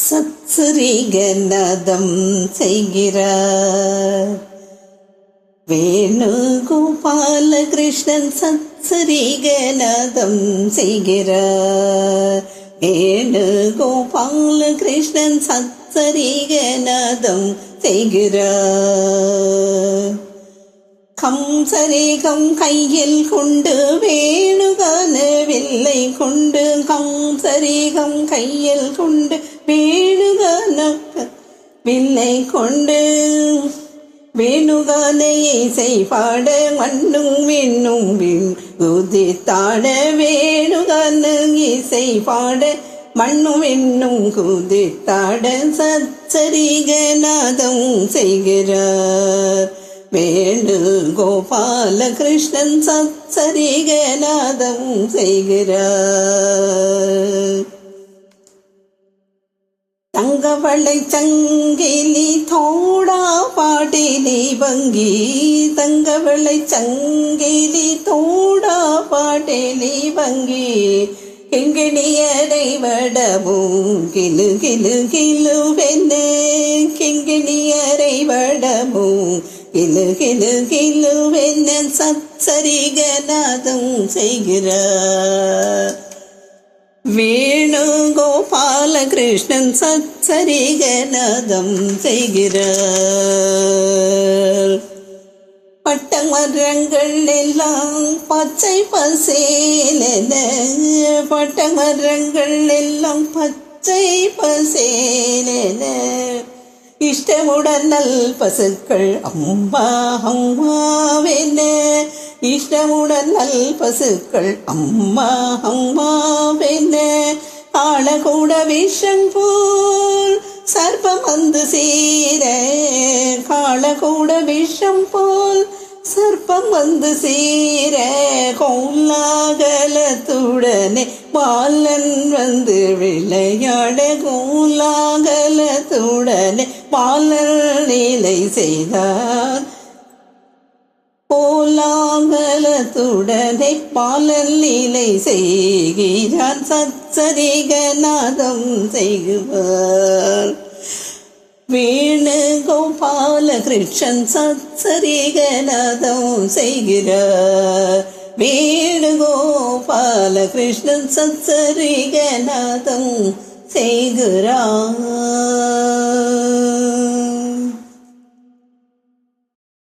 சத்சரிகநாதம் செய்கிறார். வேணுகோபால கிருஷ்ணன் சத்சரிகநாதம் செய்கிறார். வேணுகோபால கிருஷ்ணன் சத்சரிகநாதம் செய்கிறார். கம்சரேகம் கையில் கொண்டு வேணுகான வில்லை கொண்டு, கம்சரேகம் கையில் கொண்டு வேணுகான வில்லை கொண்டு, வேணுகானையை செய்பாட மண்ணும் விண்ணும் குதித்தாட, வேணுகான இசை பாட மண்ணும் விண்ணும் குதித்தாட சத்சரிகநாதம் செய்கிறார். வேணுகோபால கிருஷ்ணன் சத்சரிகநாதம் செய்கிறார். தங்கவளை சங்கிலி தோடா பாட்டிலி வங்கி, தங்கவளை சங்கிலி தோடா பாட்டிலி வங்கி, கிங்கிணியரை வடமும் கிளு கிளு கிளுவென்னு, கிங்கிணியரை வடமும் கிளு கிளு கிளுவென்ன சத்சரிகநாதம் செய்கிறார். வேணுகோபால கிருஷ்ணன் சத்சரிகநாதம் செய்கிறார். பட்டமரங்கள் எல்லாம் பச்சை பசேலென, பட்டமரங்கள் எல்லாம் பச்சை பசேலென, இஷ்டமுடன் நல் பசுக்கள் அம்மா அம்மாவென, இஷ்டமுடன் நல் பசுக்கள் அம்மா அம்மாவென, காளகூட விஷம் போல் சர்ப்பம் வந்து சேர, காளகூட விஷம் போல் சர்ப்பம் வந்து சேர, கோலாகலத்துடனே பாலன் வந்து விளையாட, கோலாகலத்துடனே பாலன் நிலை செய்தார். கோலாகலத்துடனே பாலன் நிலை செய்கிறான். சத்சரிகநாதம் செய்வார். வேணுகோபால கிருஷ்ணன் சத்சரிகநாதம் செய்கிறார். வேணுகோபால கிருஷ்ணன் சத்சரிகநாதம் செய்கிறார்.